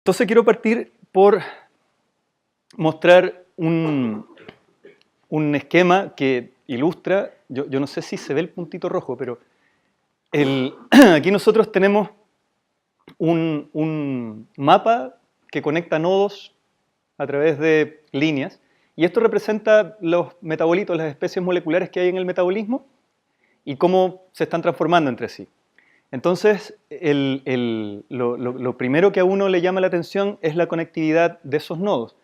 Entonces quiero partir por mostrar un esquema que ilustra, yo no sé si se ve el puntito rojo, pero aquí nosotros tenemos un mapa que conecta nodos a través de líneas, y esto representa los metabolitos, las especies moleculares que hay en el metabolismo y cómo se están transformando entre sí. Entonces, lo primero que a uno le llama la atención es la conectividad de esos nodos.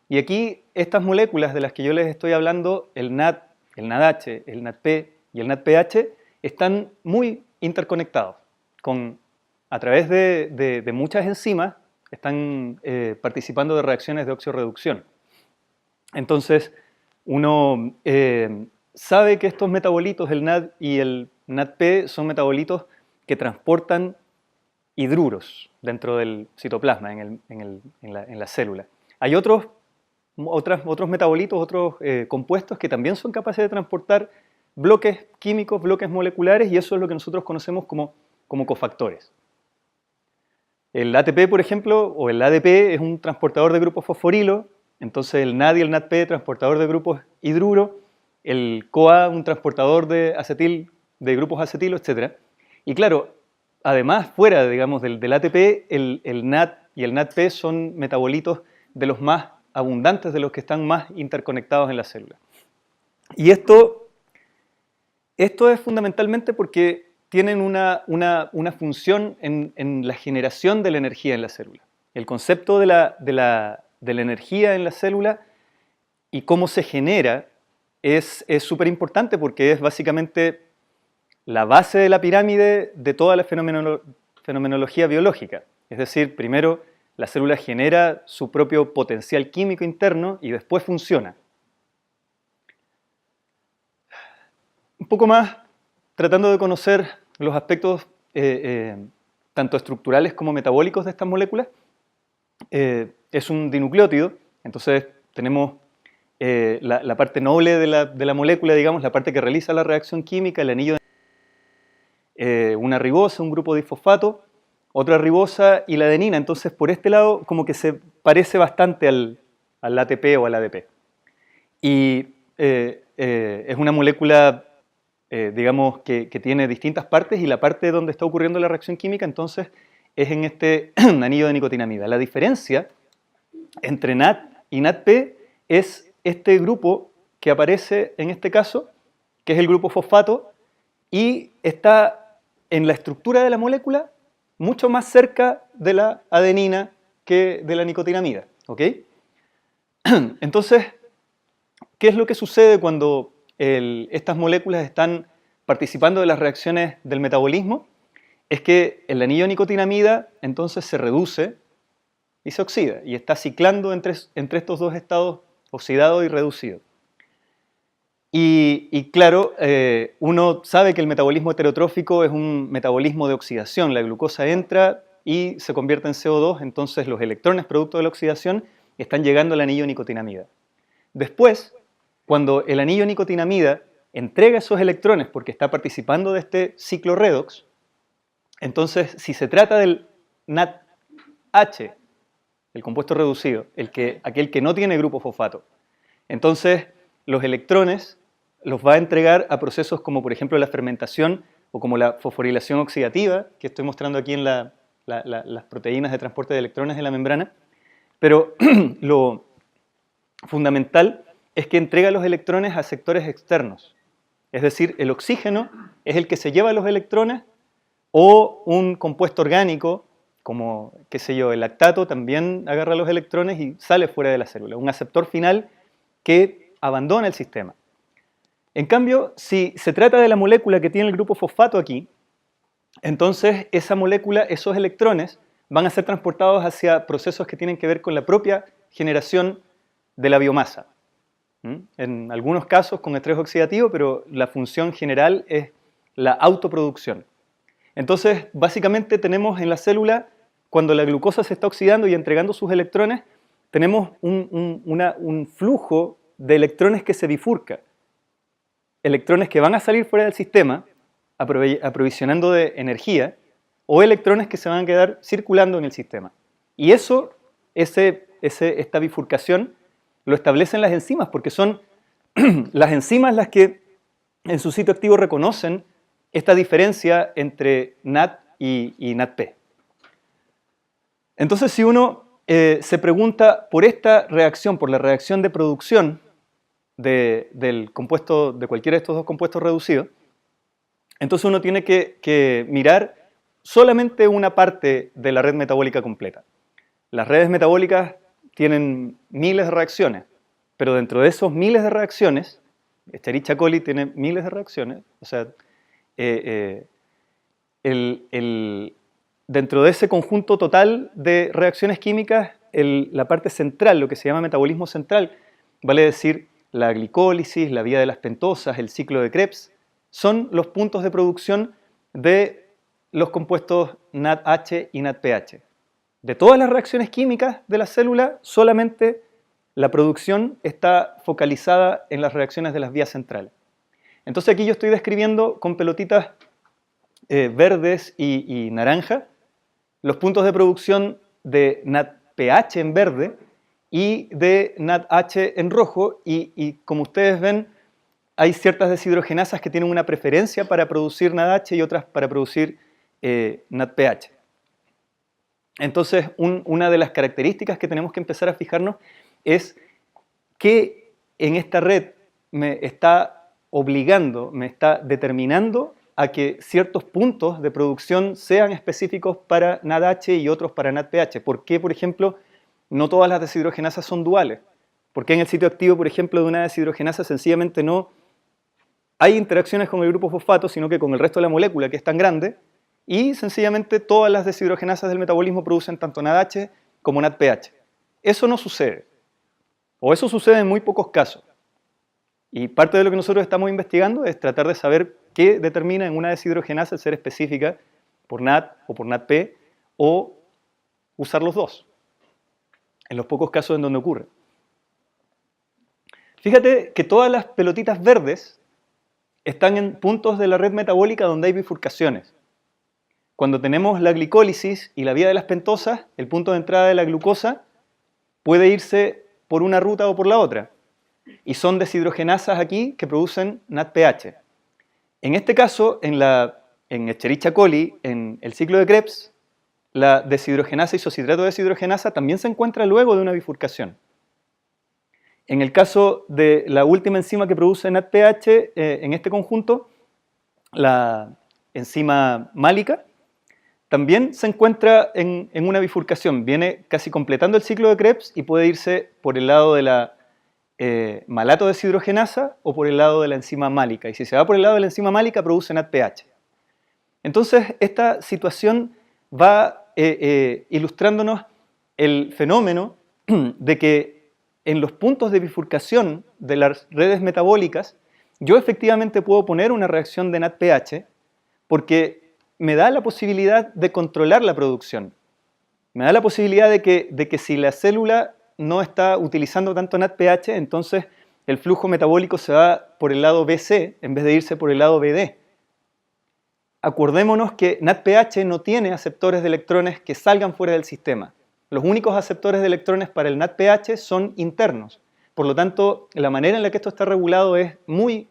Y aquí, estas moléculas de las que yo les estoy hablando, el NAD, el NADH, el NADP y el NADPH, están muy interconectados. A través de muchas enzimas, están participando de reacciones de oxidorreducción. Entonces, uno sabe que estos metabolitos, el NAD y el NADP, son metabolitos que transportan hidruros dentro del citoplasma, en la célula. Hay otros metabolitos, otros compuestos que también son capaces de transportar bloques químicos, bloques moleculares, y eso es lo que nosotros conocemos como cofactores. El ATP, por ejemplo, o el ADP es un transportador de grupos fosforilo, entonces el NAD y el NADP transportador de grupos hidruro, el CoA un transportador de grupos acetilo, etc. Y claro, además, fuera, digamos, del ATP, el NAD y el NADP son metabolitos de los más abundantes, de los que están más interconectados en la célula. Y esto es fundamentalmente porque tienen una función en la generación de la energía en la célula. El concepto de la energía en la célula y cómo se genera es súper importante porque es básicamente la base de la pirámide de toda la fenomenología biológica. Es decir, primero la célula genera su propio potencial químico interno y después funciona. Un poco más, tratando de conocer los aspectos tanto estructurales como metabólicos de estas moléculas. Es un dinucleótido, entonces tenemos la parte noble de la molécula, digamos, la parte que realiza la reacción química, el anillo una ribosa, un grupo disfosfato, otra ribosa y la adenina. Entonces, por este lado, como que se parece bastante al ATP o al ADP. Y es una molécula, digamos, que tiene distintas partes, y la parte donde está ocurriendo la reacción química, entonces, es en este anillo de nicotinamida. La diferencia entre NAD y NADP es este grupo que aparece en este caso, que es el grupo fosfato, y está en la estructura de la molécula mucho más cerca de la adenina que de la nicotinamida. ¿Ok? Entonces, ¿qué es lo que sucede cuando estas moléculas están participando de las reacciones del metabolismo? Es que el anillo de nicotinamida entonces se reduce y se oxida, y está ciclando entre estos dos estados, oxidado y reducido. Y claro, uno sabe que el metabolismo heterotrófico es un metabolismo de oxidación. La glucosa entra y se convierte en CO2, entonces los electrones producto de la oxidación están llegando al anillo de nicotinamida. Después, cuando el anillo de nicotinamida entrega esos electrones porque está participando de este ciclo redox, entonces si se trata del NADH, el compuesto reducido, aquel que no tiene grupo fosfato, entonces los electrones los va a entregar a procesos como, por ejemplo, la fermentación o como la fosforilación oxidativa, que estoy mostrando aquí en las proteínas de transporte de electrones de la membrana. Pero lo fundamental es que entrega los electrones a sectores externos. Es decir, el oxígeno es el que se lleva los electrones, o un compuesto orgánico, como, qué sé yo, el lactato, también agarra los electrones y sale fuera de la célula. Un aceptor final que abandona el sistema. En cambio, si se trata de la molécula que tiene el grupo fosfato aquí, entonces esa molécula, esos electrones, van a ser transportados hacia procesos que tienen que ver con la propia generación de la biomasa. En algunos casos con estrés oxidativo, pero la función general es la autoproducción. Entonces, básicamente tenemos en la célula, cuando la glucosa se está oxidando y entregando sus electrones, tenemos un flujo de electrones que se bifurca. Electrones que van a salir fuera del sistema, aprovisionando de energía, o electrones que se van a quedar circulando en el sistema. Y esta bifurcación lo establecen las enzimas, porque son las enzimas las que en su sitio activo reconocen esta diferencia entre NAD y NADP. Entonces, si uno se pregunta por esta reacción, por la reacción de producción del compuesto, de cualquiera de estos dos compuestos reducidos, entonces uno tiene que mirar solamente una parte de la red metabólica completa. Las redes metabólicas tienen miles de reacciones, pero dentro de esos miles de reacciones, Escherichia coli tiene miles de reacciones, o sea, dentro de ese conjunto total de reacciones químicas, la parte central, lo que se llama metabolismo central, vale decir la glicólisis, la vía de las pentosas, el ciclo de Krebs, son los puntos de producción de los compuestos NADH y NADPH. De todas las reacciones químicas de la célula, solamente la producción está focalizada en las reacciones de las vías centrales. Entonces aquí yo estoy describiendo con pelotitas verdes y naranja los puntos de producción de NADPH en verde y de NADH en rojo, y como ustedes ven, hay ciertas deshidrogenasas que tienen una preferencia para producir NADH y otras para producir NADPH. Entonces, una de las características que tenemos que empezar a fijarnos es que en esta red me está obligando, me está determinando a que ciertos puntos de producción sean específicos para NADH y otros para NADPH. ¿Por qué, por ejemplo, no todas las deshidrogenasas son duales? ¿Por qué en el sitio activo, por ejemplo, de una deshidrogenasa sencillamente no hay interacciones con el grupo fosfato, sino que con el resto de la molécula, que es tan grande, y sencillamente todas las deshidrogenasas del metabolismo producen tanto NADH como NADPH? Eso no sucede, o eso sucede en muy pocos casos. Y parte de lo que nosotros estamos investigando es tratar de saber qué determina en una deshidrogenasa el ser específica por NAD o por NADP, o usar los dos, en los pocos casos en donde ocurre. Fíjate que todas las pelotitas verdes están en puntos de la red metabólica donde hay bifurcaciones. Cuando tenemos la glicólisis y la vía de las pentosas, el punto de entrada de la glucosa puede irse por una ruta o por la otra. Y son deshidrogenasas aquí que producen NADPH. En este caso, en Escherichia coli, en el ciclo de Krebs, la deshidrogenasa isocitrato de deshidrogenasa también se encuentra luego de una bifurcación. En el caso de la última enzima que produce NADPH, en este conjunto, la enzima málica, también se encuentra en una bifurcación. Viene casi completando el ciclo de Krebs y puede irse por el lado de la malato deshidrogenasa o por el lado de la enzima málica. Y si se va por el lado de la enzima málica, produce NADPH. Entonces, esta situación va ilustrándonos el fenómeno de que en los puntos de bifurcación de las redes metabólicas, yo efectivamente puedo poner una reacción de NADPH porque me da la posibilidad de controlar la producción. Me da la posibilidad de que si la célula no está utilizando tanto NADPH, entonces el flujo metabólico se va por el lado BC en vez de irse por el lado BD. Acordémonos que NADPH no tiene aceptores de electrones que salgan fuera del sistema. Los únicos aceptores de electrones para el NADPH son internos. Por lo tanto, la manera en la que esto está regulado es muy,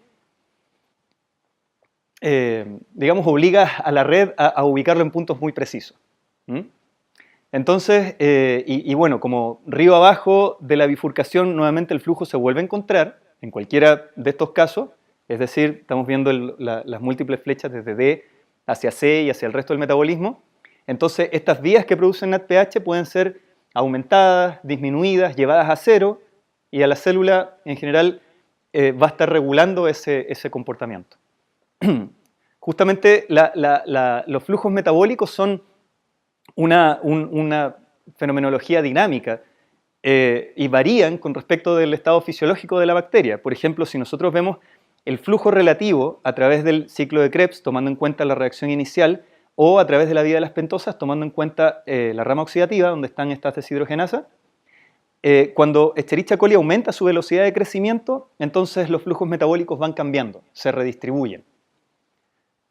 digamos, obliga a la red a ubicarlo en puntos muy precisos. Entonces, bueno, como río abajo de la bifurcación, nuevamente el flujo se vuelve a encontrar en cualquiera de estos casos, es decir, estamos viendo las múltiples flechas desde D hacia C y hacia el resto del metabolismo. Entonces, estas vías que producen NADPH pueden ser aumentadas, disminuidas, llevadas a cero, y a la célula en general va a estar regulando ese comportamiento. Justamente los flujos metabólicos son una fenomenología dinámica y varían con respecto del estado fisiológico de la bacteria. Por ejemplo, si nosotros vemos el flujo relativo a través del ciclo de Krebs, tomando en cuenta la reacción inicial, o a través de la vía de las pentosas, tomando en cuenta la rama oxidativa, donde están estas deshidrogenasas, cuando Escherichia coli aumenta su velocidad de crecimiento, entonces los flujos metabólicos van cambiando, se redistribuyen.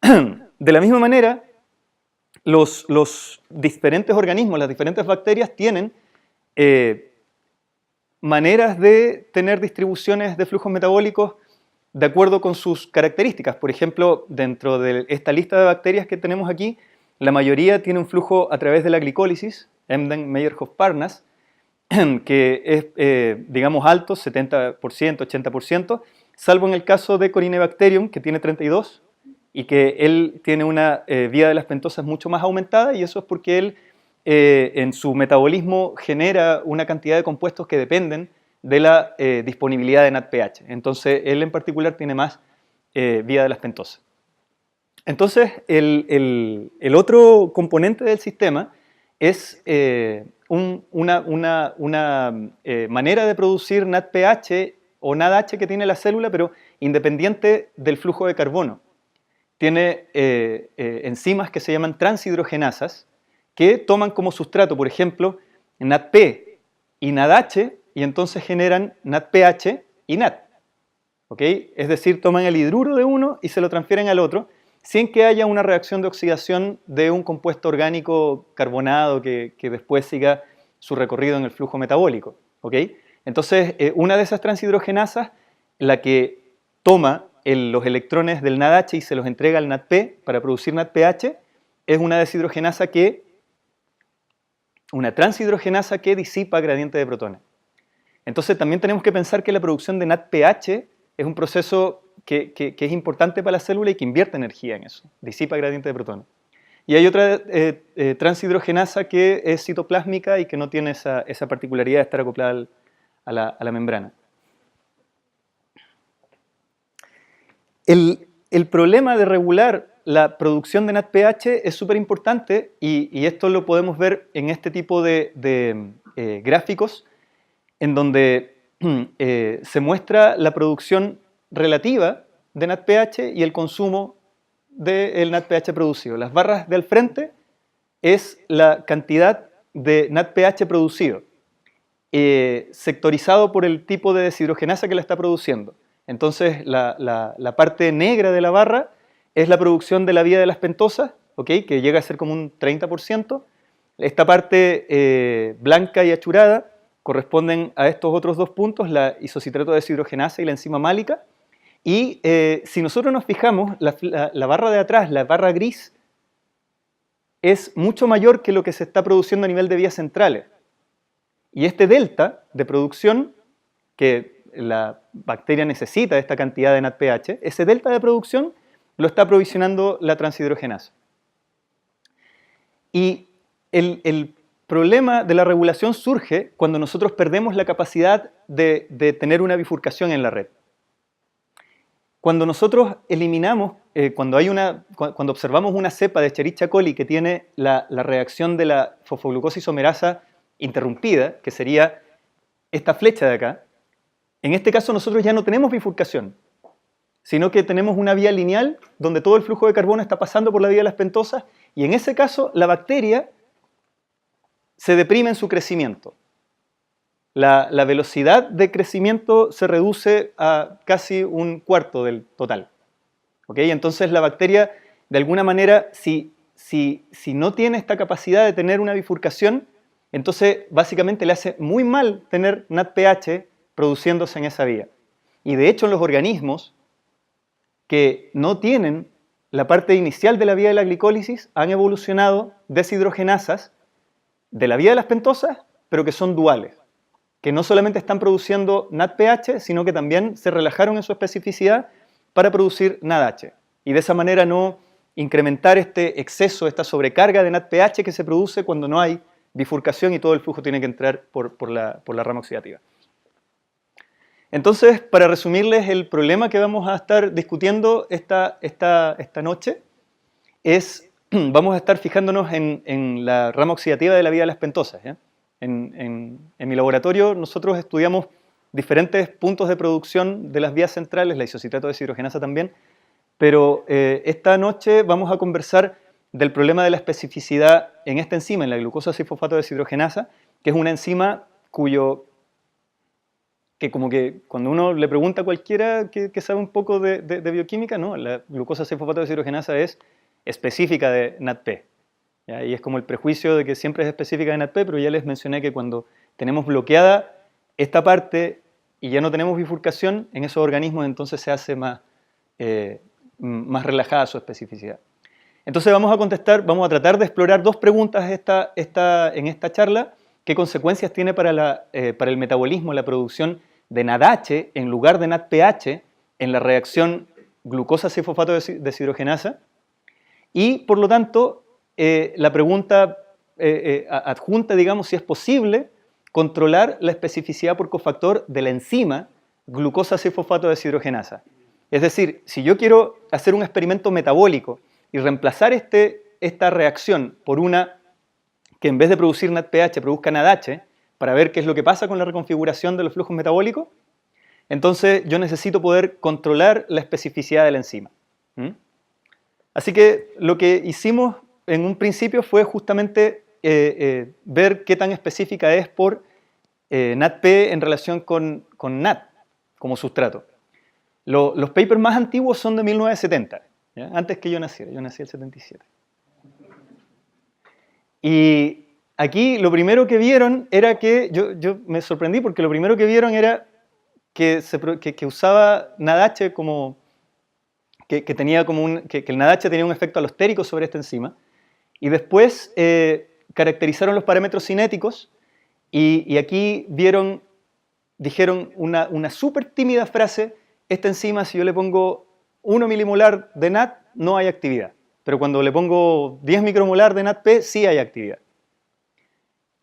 De la misma manera, los diferentes organismos, las diferentes bacterias tienen maneras de tener distribuciones de flujos metabólicos de acuerdo con sus características. Por ejemplo, dentro de esta lista de bacterias que tenemos aquí, la mayoría tiene un flujo a través de la glicólisis, Embden-Meyerhof-Parnas, que es, digamos, alto, 70%, 80%, salvo en el caso de Corynebacterium, que tiene 32%, y que él tiene una vía de las pentosas mucho más aumentada, y eso es porque él en su metabolismo genera una cantidad de compuestos que dependen de la disponibilidad de NADPH. Entonces, él en particular tiene más vía de las pentosas. Entonces, el otro componente del sistema es una manera de producir NADPH o NADH que tiene la célula, pero independiente del flujo de carbono. Tiene enzimas que se llaman transhidrogenasas que toman como sustrato, por ejemplo, NADP y NADH, y entonces generan NADPH y NAD. ¿Okay? Es decir, toman el hidruro de uno y se lo transfieren al otro, sin que haya una reacción de oxidación de un compuesto orgánico carbonado que después siga su recorrido en el flujo metabólico. ¿Okay? Entonces, una de esas transhidrogenasas, la que toma los electrones del NADH y se los entrega al NADP para producir NADPH, es una transhidrogenasa que disipa gradiente de protones. Entonces también tenemos que pensar que la producción de NADPH es un proceso que es importante para la célula y que invierte energía en eso, disipa gradiente de protones. Y hay otra transhidrogenasa que es citoplásmica y que no tiene esa particularidad de estar acoplada a la membrana. El problema de regular la producción de NADPH es súper importante y esto lo podemos ver en este tipo de gráficos en donde se muestra la producción relativa de NADPH y el consumo del NADPH producido. Las barras del frente es la cantidad de NADPH producido, sectorizado por el tipo de deshidrogenasa que la está produciendo. Entonces, la parte negra de la barra es la producción de la vía de las pentosas, ¿okay? Que llega a ser como un 30%. Esta parte blanca y achurada corresponden a estos otros dos puntos, la isocitrato deshidrogenasa y la enzima málica. Y si nosotros nos fijamos, la barra de atrás, la barra gris, es mucho mayor que lo que se está produciendo a nivel de vías centrales. Y este delta de producción, que la bacteria necesita esta cantidad de NADPH, ese delta de producción lo está provisionando la transhidrogenasa. Y el problema de la regulación surge cuando nosotros perdemos la capacidad de tener una bifurcación en la red. Cuando nosotros eliminamos, cuando observamos una cepa de Escherichia coli que tiene la reacción de la fosfoglucosa isomerasa interrumpida, que sería esta flecha de acá, en este caso nosotros ya no tenemos bifurcación, sino que tenemos una vía lineal donde todo el flujo de carbono está pasando por la vía de las pentosas y en ese caso la bacteria se deprime en su crecimiento. La velocidad de crecimiento se reduce a casi un cuarto del total. ¿Okay? Entonces la bacteria, de alguna manera, si no tiene esta capacidad de tener una bifurcación, entonces básicamente le hace muy mal tener NADPH produciéndose en esa vía. Y de hecho en los organismos que no tienen la parte inicial de la vía de la glicólisis han evolucionado deshidrogenasas de la vía de las pentosas, pero que son duales, que no solamente están produciendo NADPH, sino que también se relajaron en su especificidad para producir NADH. Y de esa manera no incrementar este exceso, esta sobrecarga de NADPH que se produce cuando no hay bifurcación y todo el flujo tiene que entrar por la rama oxidativa. Entonces, para resumirles el problema que vamos a estar discutiendo esta noche es, vamos a estar fijándonos en la rama oxidativa de la vía de las pentosas. En mi laboratorio nosotros estudiamos diferentes puntos de producción de las vías centrales, la isocitrato deshidrogenasa también, pero esta noche vamos a conversar del problema de la especificidad en esta enzima, en la glucosa 6-fosfato deshidrogenasa, que es una enzima que como que cuando uno le pregunta a cualquiera que sabe un poco de bioquímica, no, la glucosa 6-fosfato deshidrogenasa es específica de NADP. ¿ya? Y es como el prejuicio de que siempre es específica de NADP, pero ya les mencioné que cuando tenemos bloqueada esta parte y ya no tenemos bifurcación, en esos organismos entonces se hace más relajada su especificidad. Entonces vamos a tratar de explorar dos preguntas en esta charla. ¿Qué consecuencias tiene para el metabolismo la producción de NADH en lugar de NADPH en la reacción glucosa-6-fosfato deshidrogenasa? Y, por lo tanto, la pregunta adjunta, digamos, si es posible controlar la especificidad por cofactor de la enzima glucosa-6-fosfato deshidrogenasa. Es decir, si yo quiero hacer un experimento metabólico y reemplazar esta reacción por una que en vez de producir NADPH produzca NADH, para ver qué es lo que pasa con la reconfiguración de los flujos metabólicos, entonces yo necesito poder controlar la especificidad de la enzima. Así que lo que hicimos en un principio fue justamente ver qué tan específica es por NADP en relación con NAD como sustrato. Los papers más antiguos son de 1970, ¿ya? Antes que yo nací en el 77. Y aquí lo primero que vieron era que, yo me sorprendí porque lo primero que vieron era que usaba NADH como, que el NADH tenía un efecto alostérico sobre esta enzima, y después caracterizaron los parámetros cinéticos, y aquí dijeron una súper tímida frase: esta enzima, si yo le pongo 1 milimolar de NAD, no hay actividad. Pero cuando le pongo 10 micromolar de NADP, sí hay actividad.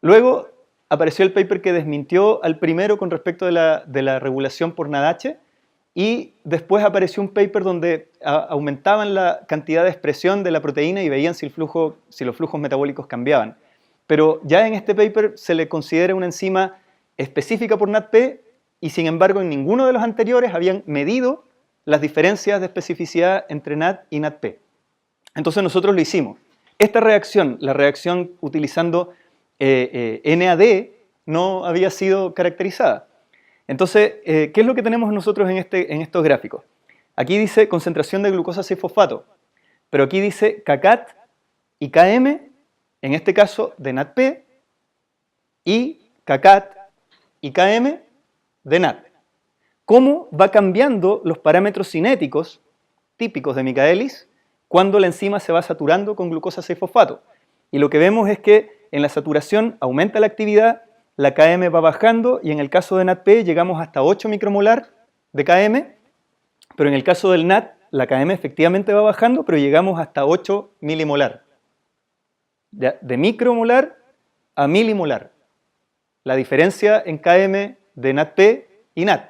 Luego apareció el paper que desmintió al primero con respecto de la regulación por NADH, y después apareció un paper donde aumentaban la cantidad de expresión de la proteína y veían si los flujos metabólicos cambiaban. Pero ya en este paper se le considera una enzima específica por NADP, y sin embargo en ninguno de los anteriores habían medido las diferencias de especificidad entre NAD y NADP. Entonces nosotros lo hicimos. Esta reacción, la reacción utilizando NAD, no había sido caracterizada. Entonces, ¿qué es lo que tenemos nosotros en estos gráficos? Aquí dice concentración de glucosa 6-fosfato, pero aquí dice KCAT y KM, en este caso de NADP, y KCAT y KM de NAD. ¿Cómo va cambiando los parámetros cinéticos típicos de Michaelis cuando la enzima se va saturando con glucosa 6-fosfato? Y lo que vemos es que en la saturación aumenta la actividad, la KM va bajando, y en el caso de NADP llegamos hasta 8 micromolar de KM, pero en el caso del NAD la KM efectivamente va bajando, pero llegamos hasta 8 milimolar. De micromolar a milimolar. La diferencia en KM de NADP y NAD.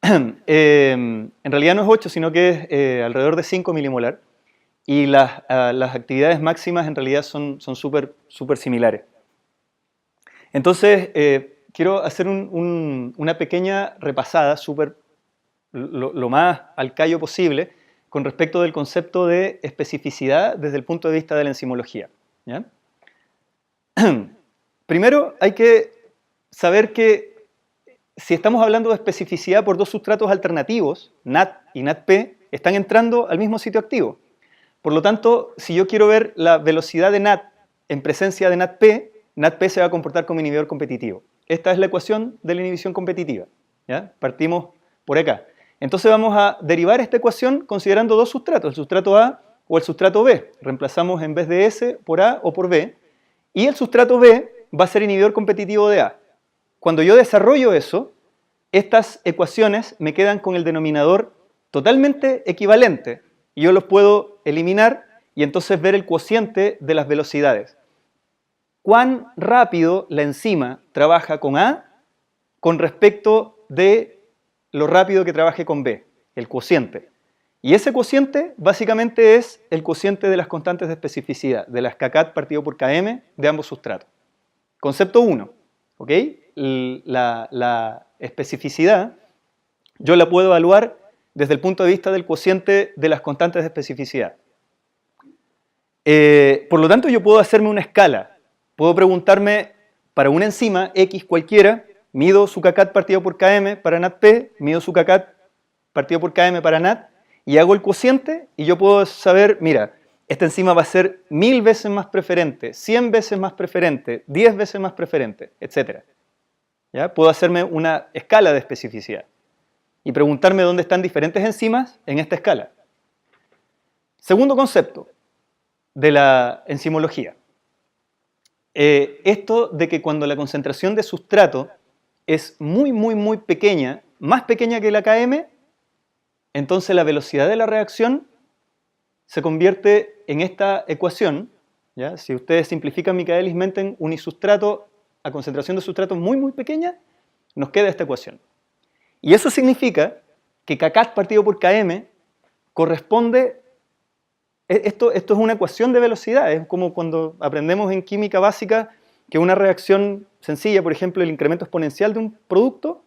En realidad no es 8, sino que es alrededor de 5 milimolar. Y las actividades máximas en realidad son súper similares. Entonces, quiero hacer una pequeña repasada, lo más al callo posible, con respecto del concepto de especificidad desde el punto de vista de la enzimología, ¿ya? Primero, hay que saber que si estamos hablando de especificidad por dos sustratos alternativos, NAD y NADP, están entrando al mismo sitio activo. Por lo tanto, si yo quiero ver la velocidad de NAD en presencia de NADP, NADP se va a comportar como inhibidor competitivo. Esta es la ecuación de la inhibición competitiva, ¿ya? Partimos por acá. Entonces vamos a derivar esta ecuación considerando dos sustratos, el sustrato A o el sustrato B. Reemplazamos en vez de S por A o por B. Y el sustrato B va a ser inhibidor competitivo de A. Cuando yo desarrollo eso, estas ecuaciones me quedan con el denominador totalmente equivalente. Y yo los puedo eliminar y entonces ver el cociente de las velocidades. ¿Cuán rápido la enzima trabaja con A con respecto de lo rápido que trabaje con B? El cociente. Y ese cociente básicamente es el cociente de las constantes de especificidad, de las KCAT partido por KM de ambos sustratos. Concepto 1, ¿ok? La especificidad yo la puedo evaluar desde el punto de vista del cociente de las constantes de especificidad. Por lo tanto, yo puedo hacerme una escala. Puedo preguntarme, para una enzima X cualquiera, mido su KCAT partido por KM para NADP, mido su KCAT partido por KM para NAD, y hago el cociente, y yo puedo saber, mira, esta enzima va a ser 1000 veces más preferente, 100 veces más preferente, 10 veces más preferente, etc. ¿Ya? Puedo hacerme una escala de especificidad y preguntarme dónde están diferentes enzimas en esta escala. Segundo concepto de la enzimología. Esto de que cuando la concentración de sustrato es muy pequeña, más pequeña que la Km, entonces la velocidad de la reacción se convierte en esta ecuación, ¿ya? Si ustedes simplifican Michaelis-Menten unisustrato a concentración de sustrato muy pequeña, nos queda esta ecuación. Y eso significa que kcat partido por km corresponde, esto es una ecuación de velocidad, es como cuando aprendemos en química básica que una reacción sencilla, por ejemplo, el incremento exponencial de un producto,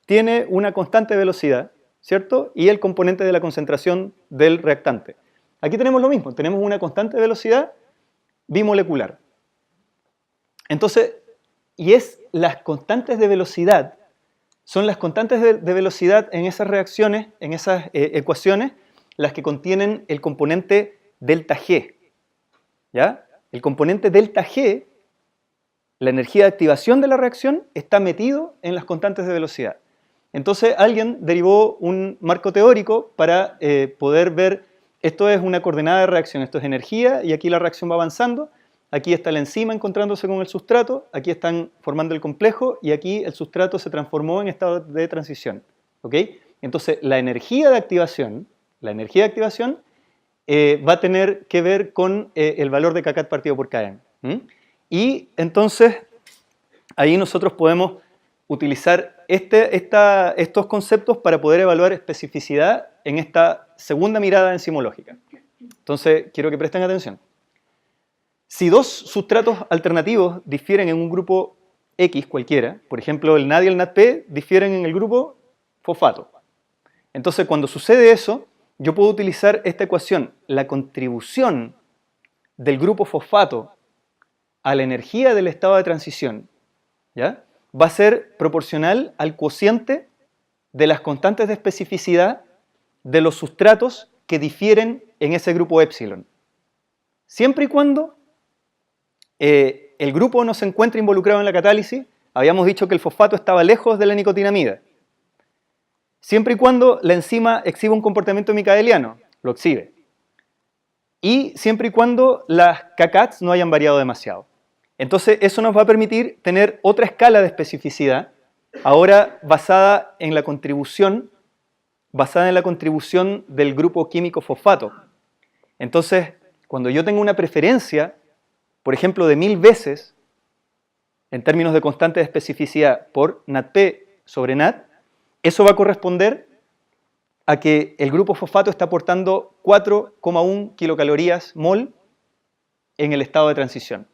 tiene una constante velocidad, ¿cierto? Y el componente de la concentración del reactante. Aquí tenemos lo mismo, tenemos una constante velocidad bimolecular. Entonces, y es las constantes de velocidad, son las constantes de velocidad en esas reacciones, en esas ecuaciones, las que contienen el componente delta G. ¿Ya? El componente delta G, la energía de activación de la reacción, está metido en las constantes de velocidad. Entonces alguien derivó un marco teórico para poder ver, esto es una coordenada de reacción, esto es energía y aquí la reacción va avanzando, aquí está la enzima encontrándose con el sustrato, aquí están formando el complejo y aquí el sustrato se transformó en estado de transición. ¿Ok? Entonces la energía de activación va a tener que ver con el valor de kcat partido por km. Y entonces ahí nosotros podemos utilizar estos conceptos para poder evaluar especificidad en esta segunda mirada enzimológica. Entonces, quiero que presten atención. Si dos sustratos alternativos difieren en un grupo X cualquiera, por ejemplo, el NAD y el NADP difieren en el grupo fosfato. Entonces, cuando sucede eso, yo puedo utilizar esta ecuación, la contribución del grupo fosfato a la energía del estado de transición, ¿ya? Va a ser proporcional al cociente de las constantes de especificidad de los sustratos que difieren en ese grupo épsilon. Siempre y cuando el grupo no se encuentre involucrado en la catálisis, habíamos dicho que el fosfato estaba lejos de la nicotinamida. Siempre y cuando la enzima exhiba un comportamiento micaeliano, lo exhibe. Y siempre y cuando las kcats no hayan variado demasiado. Entonces eso nos va a permitir tener otra escala de especificidad, ahora basada en la contribución del grupo químico fosfato. Entonces, cuando yo tengo una preferencia, por ejemplo, de 1000 veces, en términos de constante de especificidad por NADP sobre NAD, eso va a corresponder a que el grupo fosfato está aportando 4,1 kilocalorías mol en el estado de transición.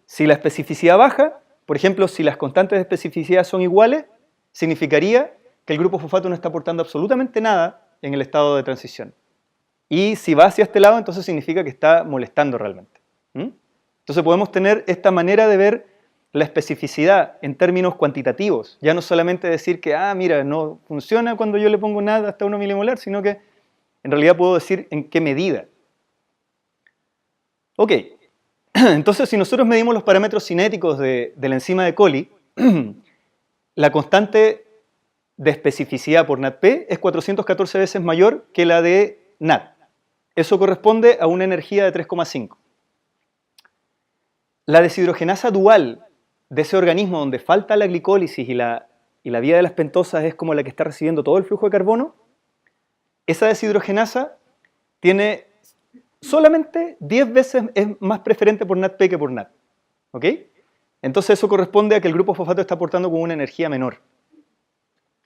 Si la especificidad baja, por ejemplo, si las constantes de especificidad son iguales, significaría que el grupo fosfato no está aportando absolutamente nada en el estado de transición. Y si va hacia este lado, entonces significa que está molestando realmente. Entonces podemos tener esta manera de ver la especificidad en términos cuantitativos. Ya no solamente decir que, mira, no funciona cuando yo le pongo nada hasta 1 milimolar, sino que en realidad puedo decir en qué medida. Ok. Entonces, si nosotros medimos los parámetros cinéticos de la enzima de coli, la constante de especificidad por NADP es 414 veces mayor que la de NAD. Eso corresponde a una energía de 3,5. La deshidrogenasa dual de ese organismo donde falta la glicólisis y la vía de las pentosas es como la que está recibiendo todo el flujo de carbono, esa deshidrogenasa tiene solamente 10 veces es más preferente por NADP que por NAD. ¿Ok? Entonces eso corresponde a que el grupo fosfato está aportando con una energía menor.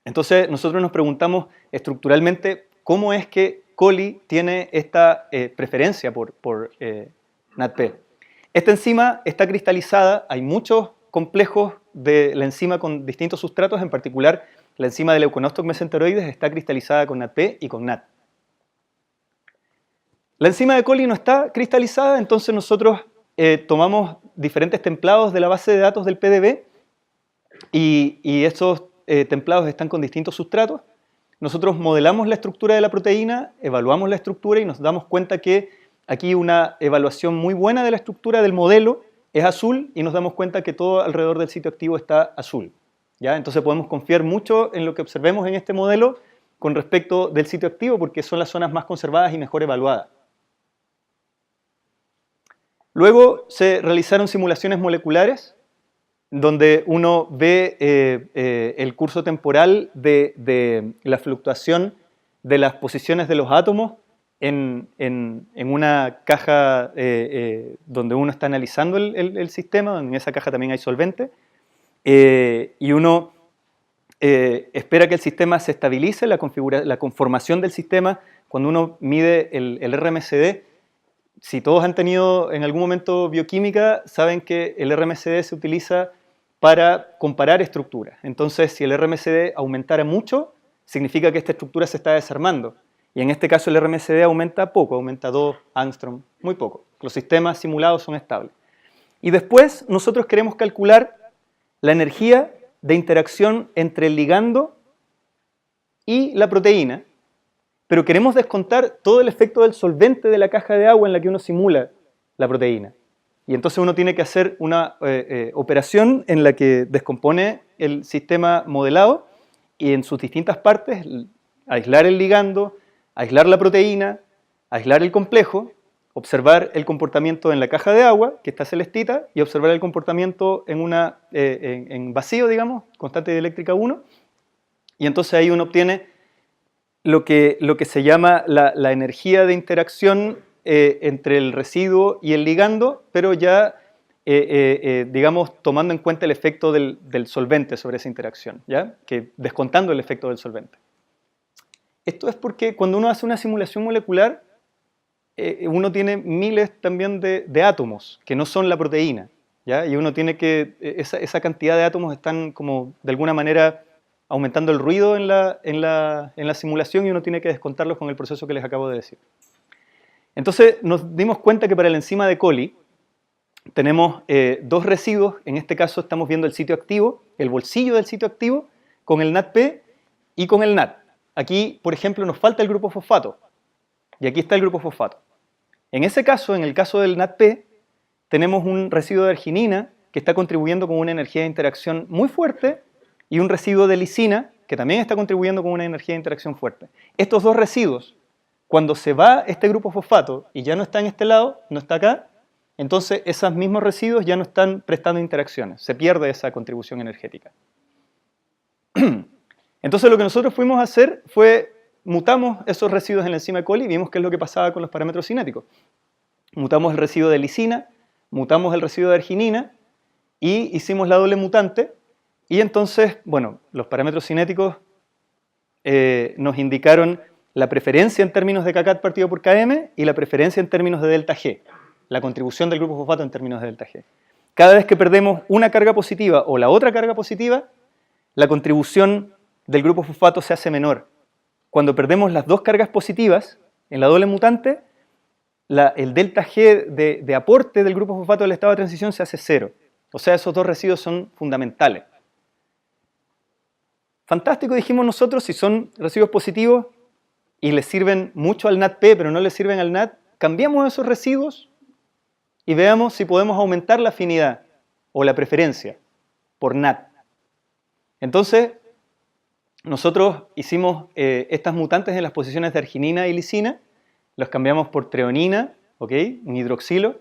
Entonces nosotros nos preguntamos estructuralmente cómo es que coli tiene esta preferencia por NADP. Esta enzima está cristalizada, hay muchos complejos de la enzima con distintos sustratos, en particular la enzima del leuconostoc mesenteroides está cristalizada con NADP y con NAD. La enzima de coli no está cristalizada, entonces nosotros tomamos diferentes templados de la base de datos del PDB y estos templados están con distintos sustratos. Nosotros modelamos la estructura de la proteína, evaluamos la estructura y nos damos cuenta que aquí una evaluación muy buena de la estructura del modelo es azul y nos damos cuenta que todo alrededor del sitio activo está azul. ¿Ya? Entonces podemos confiar mucho en lo que observemos en este modelo con respecto del sitio activo porque son las zonas más conservadas y mejor evaluadas. Luego se realizaron simulaciones moleculares donde uno ve el curso temporal de la fluctuación de las posiciones de los átomos en una caja donde uno está analizando el sistema, en esa caja también hay solvente, y uno espera que el sistema se estabilice, la conformación del sistema, cuando uno mide el RMSD. Si todos han tenido en algún momento bioquímica, saben que el RMSD se utiliza para comparar estructuras. Entonces, si el RMSD aumentara mucho, significa que esta estructura se está desarmando. Y en este caso el RMSD aumenta poco, aumenta 2 angstrom, muy poco. Los sistemas simulados son estables. Y después nosotros queremos calcular la energía de interacción entre el ligando y la proteína, pero queremos descontar todo el efecto del solvente de la caja de agua en la que uno simula la proteína. Y entonces uno tiene que hacer una operación en la que descompone el sistema modelado y en sus distintas partes aislar el ligando, aislar la proteína, aislar el complejo, observar el comportamiento en la caja de agua, que está celestita, y observar el comportamiento en vacío, digamos, constante dieléctrica 1, y entonces ahí uno obtiene lo que se llama la energía de interacción entre el residuo y el ligando, pero ya, digamos, tomando en cuenta el efecto del solvente sobre esa interacción, ¿ya? Que descontando el efecto del solvente. Esto es porque cuando uno hace una simulación molecular, uno tiene miles también de átomos, que no son la proteína, ¿ya? Y uno tiene que, esa cantidad de átomos están como, de alguna manera, aumentando el ruido en la simulación y uno tiene que descontarlos con el proceso que les acabo de decir. Entonces nos dimos cuenta que para la enzima de coli tenemos dos residuos, en este caso estamos viendo el sitio activo, el bolsillo del sitio activo, con el NADP y con el NAD. Aquí, por ejemplo, nos falta el grupo fosfato, y aquí está el grupo fosfato. En ese caso, en el caso del NADP, tenemos un residuo de arginina que está contribuyendo con una energía de interacción muy fuerte y un residuo de lisina que también está contribuyendo con una energía de interacción fuerte. Estos dos residuos, cuando se va este grupo fosfato y ya no está en este lado, no está acá, entonces esos mismos residuos ya no están prestando interacciones, se pierde esa contribución energética. Entonces lo que nosotros fuimos a hacer fue, mutamos esos residuos en la enzima coli y vimos qué es lo que pasaba con los parámetros cinéticos. Mutamos el residuo de lisina, mutamos el residuo de arginina y hicimos la doble mutante. Y entonces, bueno, los parámetros cinéticos nos indicaron la preferencia en términos de kcat partido por km y la preferencia en términos de delta G, la contribución del grupo fosfato en términos de delta G. Cada vez que perdemos una carga positiva o la otra carga positiva, la contribución del grupo fosfato se hace menor. Cuando perdemos las dos cargas positivas en la doble mutante, el delta G de aporte del grupo fosfato del estado de transición se hace 0. O sea, esos dos residuos son fundamentales. Fantástico, dijimos nosotros, si son residuos positivos y les sirven mucho al NADP, pero no les sirven al NAD, cambiamos esos residuos y veamos si podemos aumentar la afinidad o la preferencia por NAD. Entonces, nosotros hicimos estas mutantes en las posiciones de arginina y lisina, los cambiamos por treonina, ¿okay? Un hidroxilo,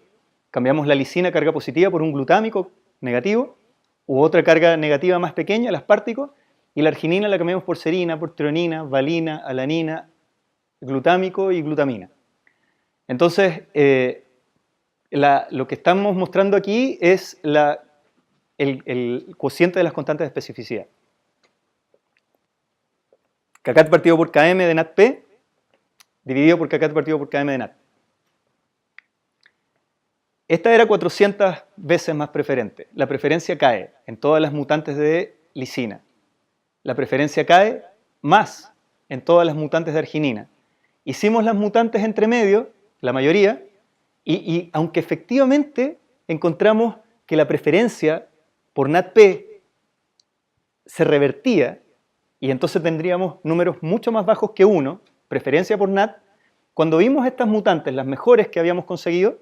cambiamos la lisina carga positiva por un glutámico negativo, u otra carga negativa más pequeña, el aspartico, y la arginina la cambiamos por serina, por treonina, valina, alanina, glutámico y glutamina. Entonces, lo que estamos mostrando aquí es el cociente de las constantes de especificidad. kcat partido por km de NADP dividido por kcat partido por km de NAD. Esta era 400 veces más preferente. La preferencia cae en todas las mutantes de lisina. La preferencia cae más en todas las mutantes de arginina. Hicimos las mutantes entre medio, la mayoría, y aunque efectivamente encontramos que la preferencia por NADP se revertía, y entonces tendríamos números mucho más bajos que 1, preferencia por NAD, cuando vimos estas mutantes, las mejores que habíamos conseguido,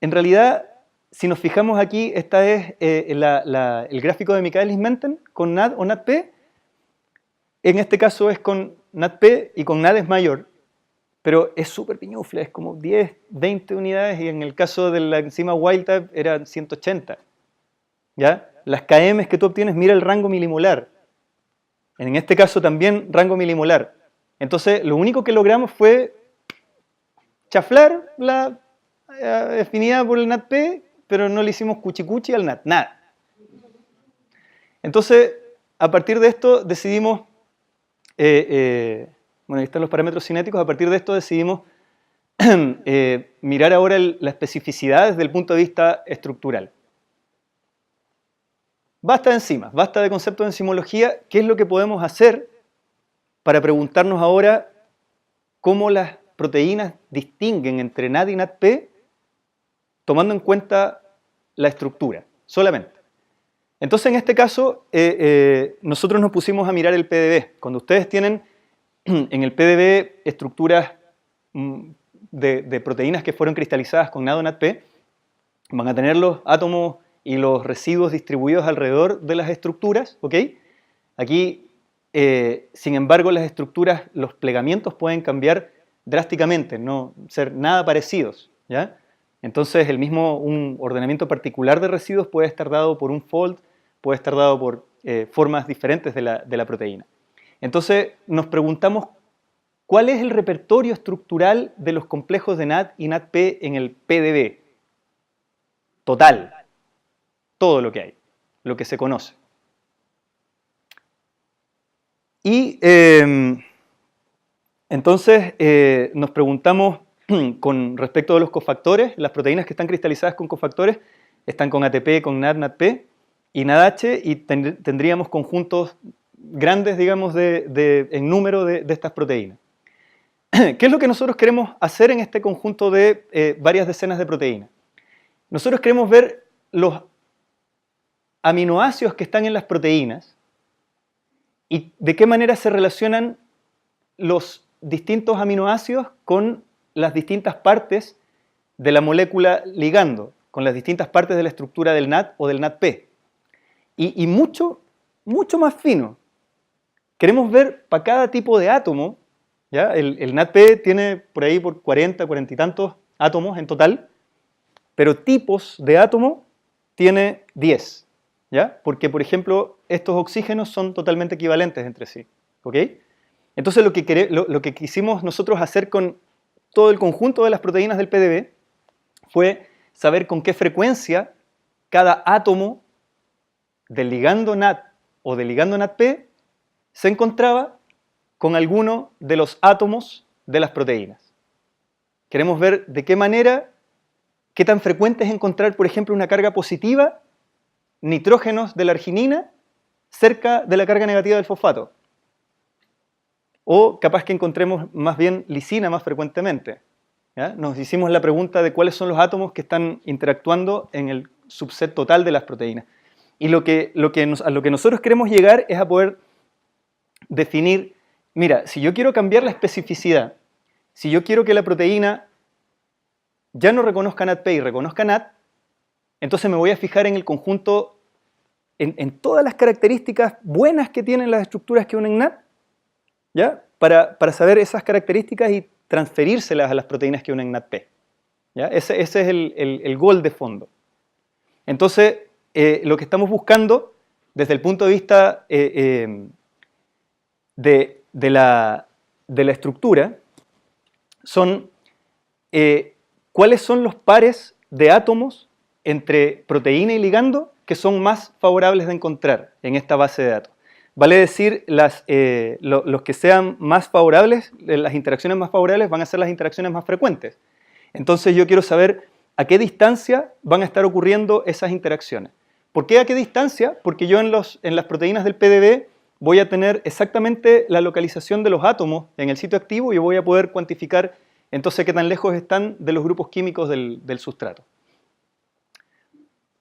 en realidad, si nos fijamos aquí, esta es el gráfico de Michaelis-Menten con NAD o NADP. En este caso es con NADP y con NAD es mayor, pero es súper piñufla, es como 10, 20 unidades y en el caso de la enzima wild type eran 180. ¿Ya? Las KM que tú obtienes, mira el rango milimolar. En este caso también rango milimolar. Entonces, lo único que logramos fue chaflar la afinidad por el NADP, pero no le hicimos cuchicuchi al NAD, nada. Entonces, a partir de esto decidimos, bueno, ahí están los parámetros cinéticos, a partir de esto decidimos mirar ahora la especificidad desde el punto de vista estructural. Basta de enzimas, basta de conceptos de enzimología. ¿Qué es lo que podemos hacer para preguntarnos ahora cómo las proteínas distinguen entre NAD y NADP tomando en cuenta la estructura solamente? Entonces, en este caso, nosotros nos pusimos a mirar el PDB. Cuando ustedes tienen en el PDB estructuras de proteínas que fueron cristalizadas con NAD o NADP, van a tener los átomos y los residuos distribuidos alrededor de las estructuras, ¿ok? Aquí, sin embargo, las estructuras, los plegamientos pueden cambiar drásticamente, no ser nada parecidos, ¿ya? Entonces, un ordenamiento particular de residuos puede estar dado por un fold, puede estar dado por formas diferentes de la proteína. Entonces, nos preguntamos, ¿cuál es el repertorio estructural de los complejos de NAD y NADP en el PDB? Total. Todo lo que hay, lo que se conoce. Y entonces nos preguntamos con respecto a los cofactores, las proteínas que están cristalizadas con cofactores están con ATP, con NAD, NADP y NADH, y tendríamos conjuntos grandes, digamos, en número de estas proteínas. ¿Qué es lo que nosotros queremos hacer en este conjunto de varias decenas de proteínas? Nosotros queremos ver los aminoácidos que están en las proteínas y de qué manera se relacionan los distintos aminoácidos con las distintas partes de la molécula ligando, con las distintas partes de la estructura del NAD o del NADP. Y mucho, mucho más fino. Queremos ver para cada tipo de átomo, ¿ya? El NADP tiene por ahí por 40 y tantos átomos en total, pero tipos de átomo tiene 10. ¿Ya? Porque, por ejemplo, estos oxígenos son totalmente equivalentes entre sí. ¿Ok? Entonces, lo que quisimos nosotros hacer con todo el conjunto de las proteínas del PDB fue saber con qué frecuencia cada átomo del ligando NAD o del ligando NADP se encontraba con alguno de los átomos de las proteínas. Queremos ver de qué manera, qué tan frecuente es encontrar, por ejemplo, una carga positiva, nitrógenos de la arginina cerca de la carga negativa del fosfato. O capaz que encontremos más bien lisina más frecuentemente. ¿Ya? Nos hicimos la pregunta de cuáles son los átomos que están interactuando en el subset total de las proteínas. Y a lo que nosotros queremos llegar es a poder definir, mira, si yo quiero cambiar la especificidad, si yo quiero que la proteína ya no reconozca NADP y reconozca NAD, entonces me voy a fijar en el conjunto, en todas las características buenas que tienen las estructuras que unen NAD, ¿ya? Para saber esas características y transferírselas a las proteínas que unen NADP. ¿Ya? Ese es el goal de fondo. Entonces, lo que estamos buscando desde el punto de vista de la estructura son cuáles son los pares de átomos entre proteína y ligando que son más favorables de encontrar en esta base de datos. Vale decir, los que sean más favorables, las interacciones más favorables van a ser las interacciones más frecuentes. Entonces yo quiero saber a qué distancia van a estar ocurriendo esas interacciones. ¿Por qué a qué distancia? Porque yo en las proteínas del PDB voy a tener exactamente la localización de los átomos en el sitio activo y voy a poder cuantificar entonces qué tan lejos están de los grupos químicos del sustrato.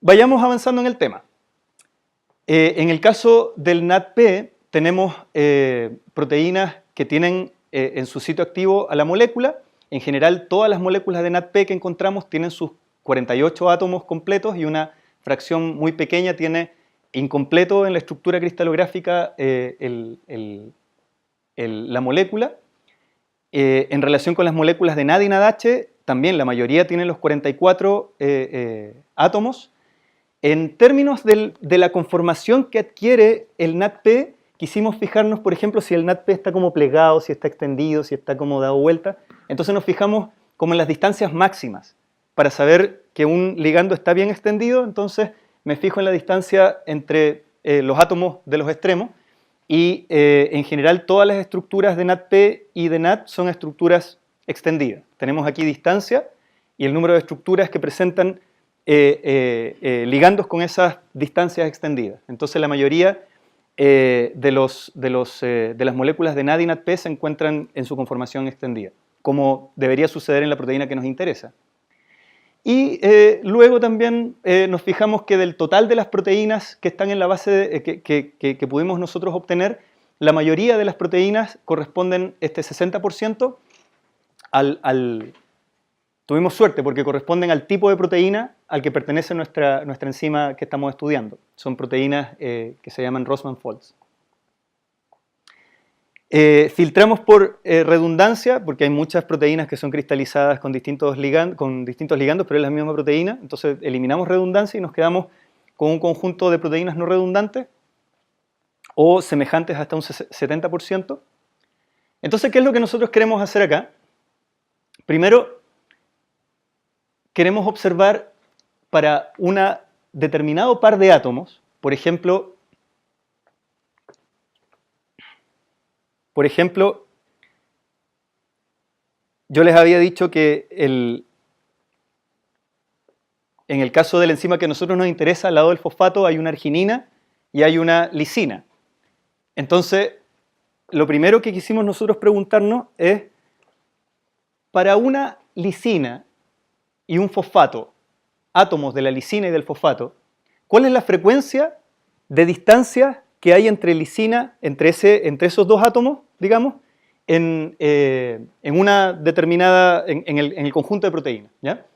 Vayamos avanzando en el tema. En el caso del NADP tenemos proteínas que tienen en su sitio activo a la molécula En general, todas las moléculas de NADP que encontramos tienen sus 48 átomos completos y una fracción muy pequeña tiene incompleto en la estructura cristalográfica la molécula. En relación con las moléculas de NAD y NADH, también la mayoría tienen los 44 átomos. En términos de la conformación que adquiere el NADP, quisimos fijarnos, por ejemplo, si el NADP está como plegado, si está extendido, si está como dado vuelta. Entonces nos fijamos como en las distancias máximas. Para saber que un ligando está bien extendido, entonces me fijo en la distancia entre los átomos de los extremos. Y en general todas las estructuras de NADP y de NAD son estructuras extendidas. Tenemos aquí distancia y el número de estructuras que presentan ligandos con esas distancias extendidas. Entonces la mayoría de las moléculas de NAD y NADP se encuentran en su conformación extendida, como debería suceder en la proteína que nos interesa. Y luego también nos fijamos que del total de las proteínas que están en la base que pudimos nosotros obtener, la mayoría de las proteínas corresponden, este 60%, tuvimos suerte porque corresponden al tipo de proteína al que pertenece nuestra enzima que estamos estudiando. Son proteínas que se llaman Rossmann-Folds. Filtramos por redundancia, porque hay muchas proteínas que son cristalizadas con distintos ligandos, pero es la misma proteína. Entonces eliminamos redundancia y nos quedamos con un conjunto de proteínas no redundantes o semejantes hasta un 70%. Entonces, ¿qué es lo que nosotros queremos hacer acá? Primero, queremos observar para un determinado par de átomos, por ejemplo, yo les había dicho que en el caso de la enzima que a nosotros nos interesa, al lado del fosfato hay una arginina y hay una lisina. Entonces, lo primero que quisimos nosotros preguntarnos es, para una lisina y un fosfato, átomos de la lisina y del fosfato, ¿cuál es la frecuencia de distancia que hay entre lisina, entre esos dos átomos, digamos, en una determinada, en el conjunto de proteínas, ¿ya?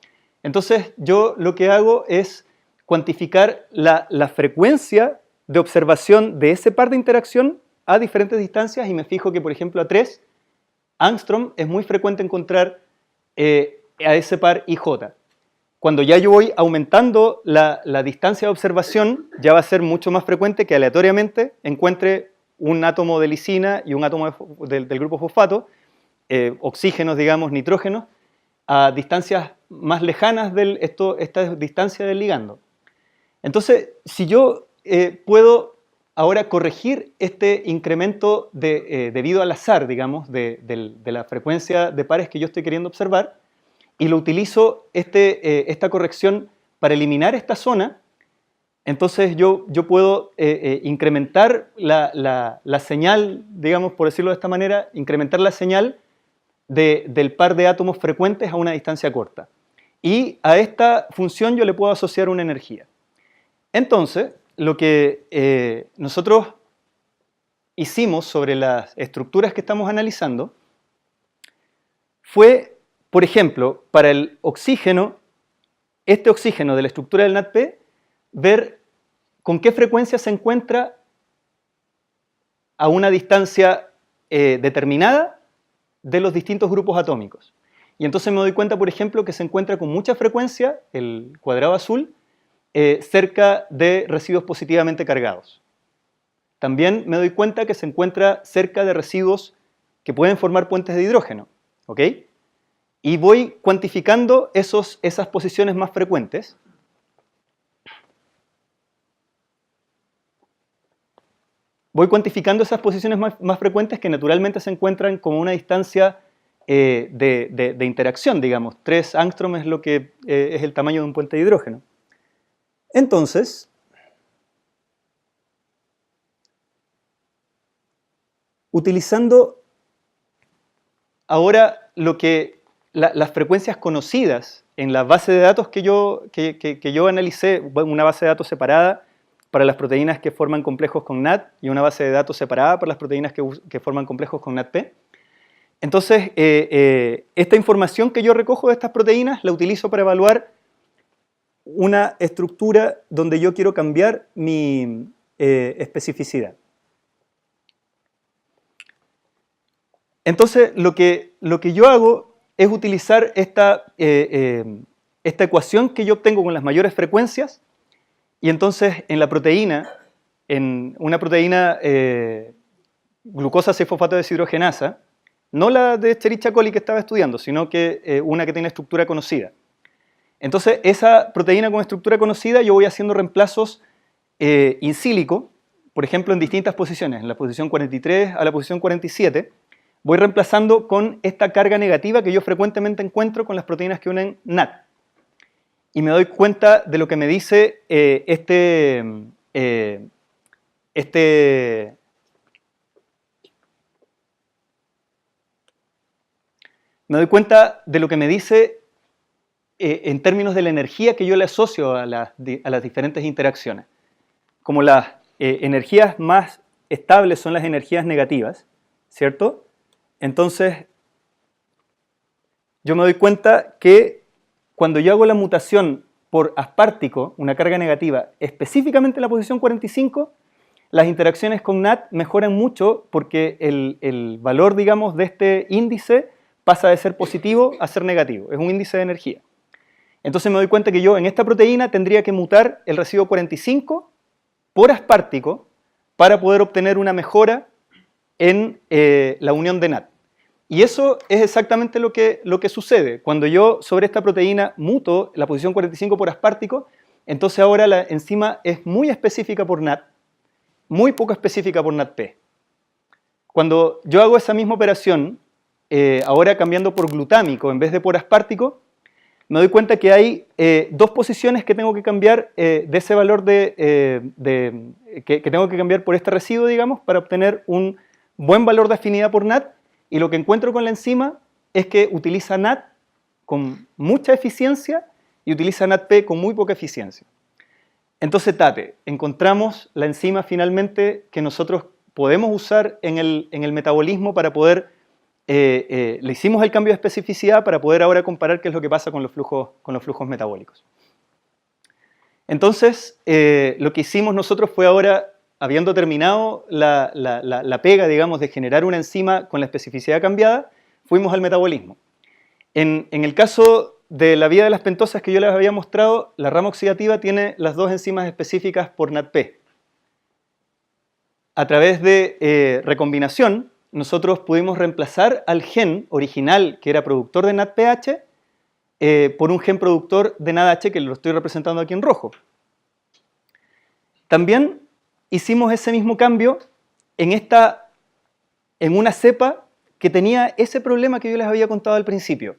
Entonces yo lo que hago es cuantificar la frecuencia de observación de ese par de interacción a diferentes distancias y me fijo que, por ejemplo, a 3 Angstrom es muy frecuente encontrar a ese par IJ. Cuando ya yo voy aumentando la distancia de observación, ya va a ser mucho más frecuente que aleatoriamente encuentre un átomo de lisina y un átomo del grupo fosfato, oxígenos, digamos, nitrógenos, a distancias más lejanas de esta distancia del ligando. Entonces, si yo puedo ahora corregir este incremento debido al azar, digamos, de la frecuencia de pares que yo estoy queriendo observar, y lo utilizo esta corrección para eliminar esta zona, entonces yo puedo incrementar la señal, digamos, por decirlo de esta manera, incrementar la señal del par de átomos frecuentes a una distancia corta. Y a esta función yo le puedo asociar una energía. Entonces, lo que nosotros hicimos sobre las estructuras que estamos analizando fue, por ejemplo, para el oxígeno, este oxígeno de la estructura del NADP, ver con qué frecuencia se encuentra a una distancia determinada de los distintos grupos atómicos. Y entonces me doy cuenta, por ejemplo, que se encuentra con mucha frecuencia, el cuadrado azul, cerca de residuos positivamente cargados. También me doy cuenta que se encuentra cerca de residuos que pueden formar puentes de hidrógeno, ¿ok? Y voy cuantificando esas posiciones más frecuentes. Voy cuantificando esas posiciones más frecuentes que naturalmente se encuentran como una distancia de interacción, digamos. 3 Angstrom es lo que es el tamaño de un puente de hidrógeno. Entonces, utilizando ahora las frecuencias conocidas en la base de datos que yo analicé, una base de datos separada para las proteínas que forman complejos con NAD y una base de datos separada para las proteínas que forman complejos con NADP, Entonces, esta información que yo recojo de estas proteínas la utilizo para evaluar una estructura donde yo quiero cambiar mi especificidad. Entonces, lo que yo hago es utilizar esta ecuación que yo obtengo con las mayores frecuencias, y entonces en la proteína, en una proteína glucosa 6-fosfato deshidrogenasa, no la de Escherichia coli que estaba estudiando, sino que una que tiene estructura conocida. Entonces, esa proteína con estructura conocida yo voy haciendo reemplazos in silico, por ejemplo, en distintas posiciones, en la posición 43 a la posición 47, voy reemplazando con esta carga negativa que yo frecuentemente encuentro con las proteínas que unen NAT. Y me doy cuenta de lo que me dice me doy cuenta de lo que me dice en términos de la energía que yo le asocio a las diferentes interacciones. Como las energías más estables son las energías negativas, ¿cierto? Entonces, yo me doy cuenta que cuando yo hago la mutación por aspartico, una carga negativa, específicamente en la posición 45, las interacciones con NAT mejoran mucho porque el valor, digamos, de este índice pasa de ser positivo a ser negativo. Es un índice de energía. Entonces me doy cuenta que yo en esta proteína tendría que mutar el residuo 45 por aspartico para poder obtener una mejora en la unión de NAT. Y eso es exactamente lo que sucede. Cuando yo sobre esta proteína muto la posición 45 por aspartico, entonces ahora la enzima es muy específica por NAT, muy poco específica por NATP. Cuando yo hago esa misma operación, ahora cambiando por glutámico en vez de por aspartico, me doy cuenta que hay dos posiciones que tengo que cambiar de ese valor que tengo que cambiar por este residuo, digamos, para obtener un buen valor de afinidad por NAT, y lo que encuentro con la enzima es que utiliza NAT con mucha eficiencia y utiliza NATP con muy poca eficiencia. Entonces, encontramos la enzima finalmente que nosotros podemos usar en el metabolismo para poder, le hicimos el cambio de especificidad para poder ahora comparar qué es lo que pasa con los flujos metabólicos. Entonces, lo que hicimos nosotros fue ahora, habiendo terminado la pega, digamos, de generar una enzima con la especificidad cambiada, fuimos al metabolismo. En el caso de la vía de las pentosas que yo les había mostrado, la rama oxidativa tiene las dos enzimas específicas por NATP. A través de recombinación, nosotros pudimos reemplazar al gen original que era productor de NADPH por un gen productor de NADH, que lo estoy representando aquí en rojo. También hicimos ese mismo cambio en una cepa que tenía ese problema que yo les había contado al principio.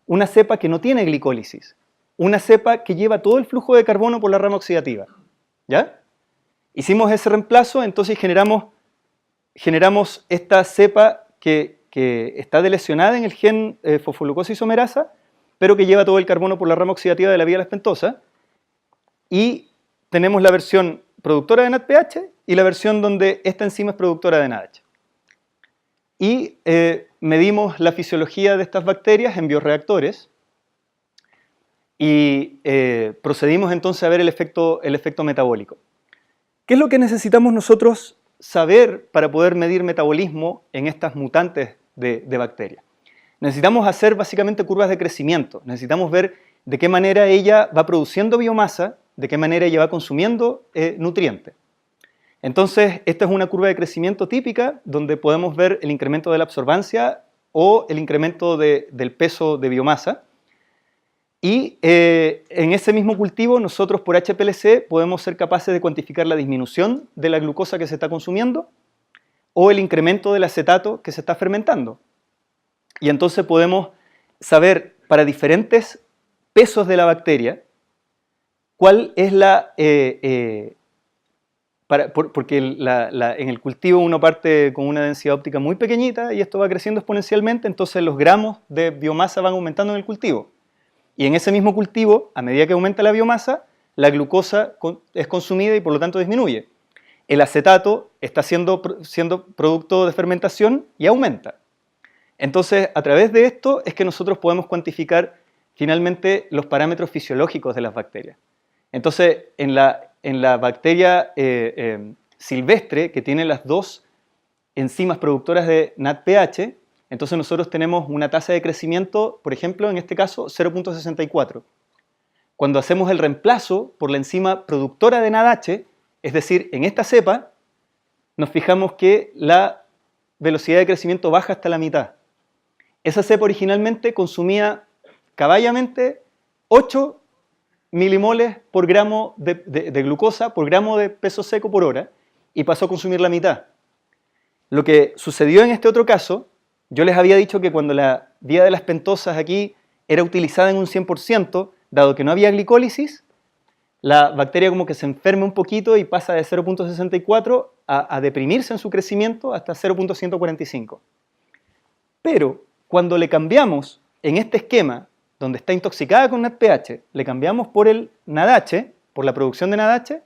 Una cepa que no tiene glicólisis. Una cepa que lleva todo el flujo de carbono por la rama oxidativa. ¿Ya? Hicimos ese reemplazo, entonces generamos esta cepa que está delecionada en el gen fosfoglucosa isomerasa, pero que lleva todo el carbono por la rama oxidativa de la vía de las pentosas. Y tenemos la versión productora de NADPH y la versión donde esta enzima es productora de NADH. Y medimos la fisiología de estas bacterias en bioreactores y procedimos entonces a ver el efecto metabólico. ¿Qué es lo que necesitamos nosotros saber para poder medir metabolismo en estas mutantes de bacterias? Necesitamos hacer básicamente curvas de crecimiento. Necesitamos ver de qué manera ella va produciendo biomasa, de qué manera ella va consumiendo nutrientes. Entonces, esta es una curva de crecimiento típica donde podemos ver el incremento de la absorbancia o el incremento del peso de biomasa. Y en ese mismo cultivo, nosotros por HPLC podemos ser capaces de cuantificar la disminución de la glucosa que se está consumiendo o el incremento del acetato que se está fermentando. Y entonces podemos saber para diferentes pesos de la bacteria cuál es porque en el cultivo uno parte con una densidad óptica muy pequeñita y esto va creciendo exponencialmente, entonces los gramos de biomasa van aumentando en el cultivo. Y en ese mismo cultivo, a medida que aumenta la biomasa, la glucosa es consumida y por lo tanto disminuye. El acetato está siendo producto de fermentación y aumenta. Entonces, a través de esto es que nosotros podemos cuantificar finalmente los parámetros fisiológicos de las bacterias. Entonces, en la bacteria silvestre, que tiene las dos enzimas productoras de NADPH, entonces nosotros tenemos una tasa de crecimiento, por ejemplo, en este caso, 0.64. Cuando hacemos el reemplazo por la enzima productora de NADH, es decir, en esta cepa, nos fijamos que la velocidad de crecimiento baja hasta la mitad. Esa cepa originalmente consumía caballamente 8 milimoles por gramo de glucosa por gramo de peso seco por hora y pasó a consumir la mitad. Lo que sucedió en este otro caso, yo les había dicho que cuando la vía de las pentosas aquí era utilizada en un 100%, dado que no había glicólisis, la bacteria como que se enferma un poquito y pasa de 0.64 a deprimirse en su crecimiento hasta 0.145. Pero cuando le cambiamos en este esquema, donde está intoxicada con NADPH, le cambiamos por el NADH, por la producción de NADH,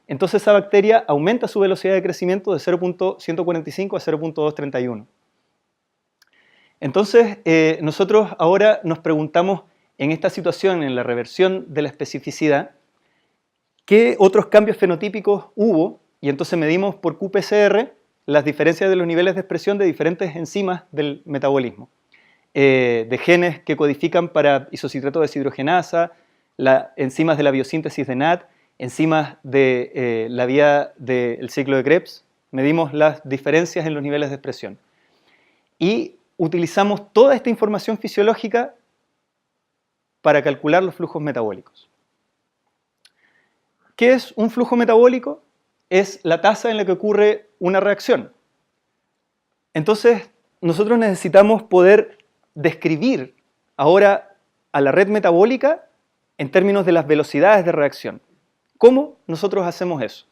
entonces esa bacteria aumenta su velocidad de crecimiento de 0.145 a 0.231. Entonces, nosotros ahora nos preguntamos, en esta situación, en la reversión de la especificidad, ¿qué otros cambios fenotípicos hubo? Y entonces medimos por qPCR las diferencias de los niveles de expresión de diferentes enzimas del metabolismo. De genes que codifican para isocitrato deshidrogenasa, enzimas de la biosíntesis de NAD, enzimas de la vía del ciclo de Krebs. Medimos las diferencias en los niveles de expresión. Y utilizamos toda esta información fisiológica para calcular los flujos metabólicos. ¿Qué es un flujo metabólico? Es la tasa en la que ocurre una reacción. Entonces, nosotros necesitamos poder describir ahora a la red metabólica en términos de las velocidades de reacción. ¿Cómo nosotros hacemos eso?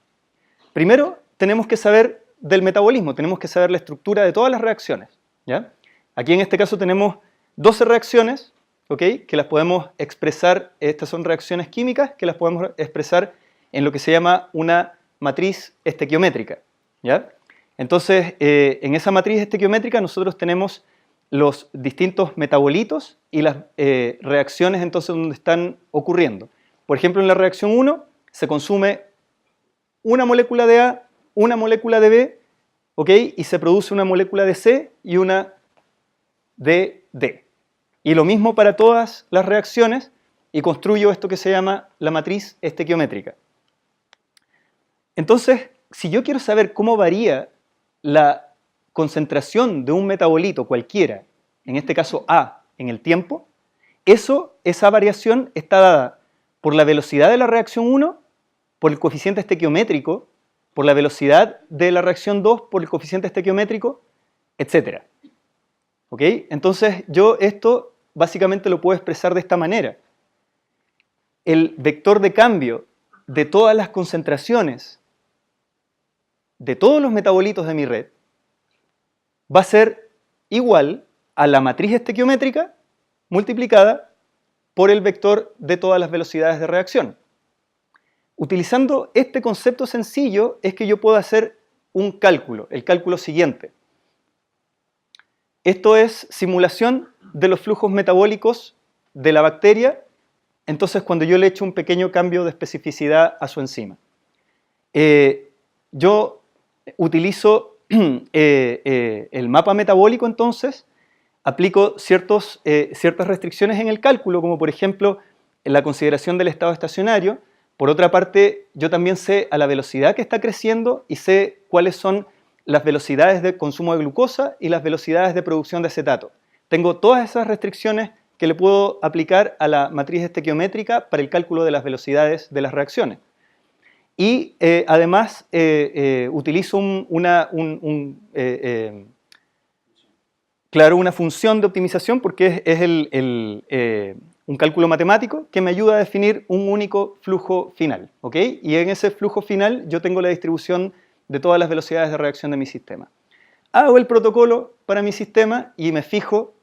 Primero, tenemos que saber del metabolismo, tenemos que saber la estructura de todas las reacciones, ¿ya? Aquí en este caso tenemos 12 reacciones, ¿ok? Que las podemos expresar, estas son reacciones químicas, que las podemos expresar en lo que se llama una matriz estequiométrica, ¿ya? Entonces, en esa matriz estequiométrica nosotros tenemos los distintos metabolitos y las reacciones entonces donde están ocurriendo. Por ejemplo, en la reacción 1 se consume una molécula de A, una molécula de B, ¿ok? Y se produce una molécula de C y una de D. Y lo mismo para todas las reacciones y construyo esto que se llama la matriz estequiométrica. Entonces, si yo quiero saber cómo varía la concentración de un metabolito cualquiera, en este caso A, en el tiempo, esa variación está dada por la velocidad de la reacción 1, por el coeficiente estequiométrico, por la velocidad de la reacción 2, por el coeficiente estequiométrico, etc. ¿Ok? Entonces, yo esto básicamente lo puedo expresar de esta manera. El vector de cambio de todas las concentraciones de todos los metabolitos de mi red va a ser igual a la matriz estequiométrica multiplicada por el vector de todas las velocidades de reacción. Utilizando este concepto sencillo es que yo puedo hacer un cálculo, el cálculo siguiente. Esto es simulación de los flujos metabólicos de la bacteria, entonces cuando yo le echo un pequeño cambio de especificidad a su enzima. Yo utilizo el mapa metabólico, entonces aplico ciertas restricciones en el cálculo, como por ejemplo en la consideración del estado estacionario. Por otra parte, yo también sé a la velocidad que está creciendo y sé cuáles son las velocidades de consumo de glucosa y las velocidades de producción de acetato. Tengo todas esas restricciones que le puedo aplicar a la matriz estequiométrica para el cálculo de las velocidades de las reacciones. Y además utilizo una función de optimización porque es un cálculo matemático que me ayuda a definir un único flujo final, ¿ok? Y en ese flujo final yo tengo la distribución de todas las velocidades de reacción de mi sistema. Hago el protocolo para mi sistema y me fijo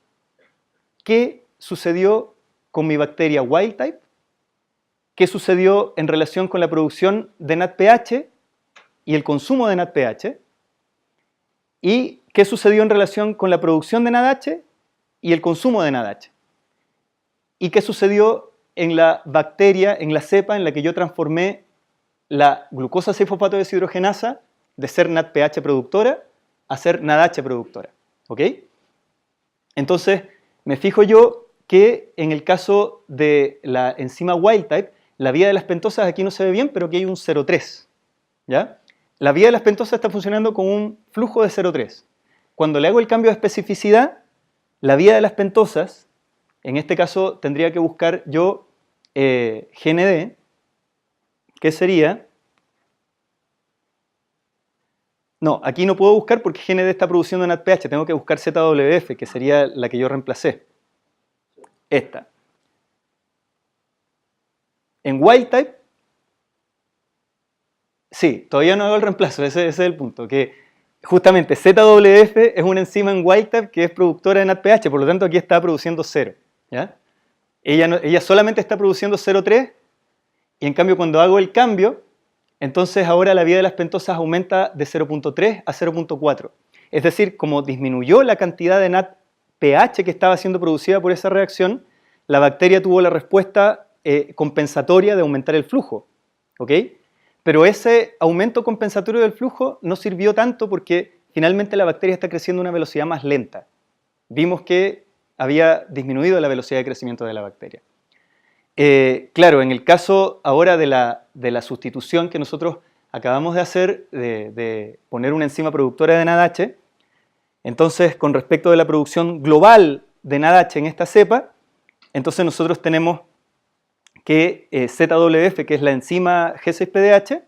qué sucedió con mi bacteria wild type, qué sucedió en relación con la producción de NADPH y el consumo de NADPH, y qué sucedió en relación con la producción de NADH y el consumo de NADH. Y qué sucedió en la bacteria, en la cepa en la que yo transformé la glucosa 6-fosfato deshidrogenasa de ser NADPH productora a ser NADH productora. ¿Ok? Entonces, me fijo yo que en el caso de la enzima wild type, la vía de las pentosas aquí no se ve bien, pero aquí hay un 0,3. ¿Ya? La vía de las pentosas está funcionando con un flujo de 0,3. Cuando le hago el cambio de especificidad, la vía de las pentosas, en este caso tendría que buscar yo GND, que sería... No, aquí no puedo buscar porque GND está produciendo NADPH, tengo que buscar ZWF, que sería la que yo reemplacé. Esta. En wild type, sí, todavía no hago el reemplazo, ese es el punto, que justamente ZWF es una enzima en wild type que es productora de NADPH, por lo tanto aquí está produciendo 0. ¿Ya? Ella solamente está produciendo 0,3 y en cambio cuando hago el cambio, entonces ahora la vía de las pentosas aumenta de 0,3 a 0,4. Es decir, como disminuyó la cantidad de NADPH que estaba siendo producida por esa reacción, la bacteria tuvo la respuesta compensatoria de aumentar el flujo. ¿Ok? Pero ese aumento compensatorio del flujo no sirvió tanto porque finalmente la bacteria está creciendo a una velocidad más lenta. Vimos que había disminuido la velocidad de crecimiento de la bacteria. Claro, en el caso ahora de la sustitución que nosotros acabamos de hacer, de poner una enzima productora de NADH, entonces con respecto de la producción global de NADH en esta cepa, entonces nosotros tenemos que ZWF, que es la enzima G6PDH,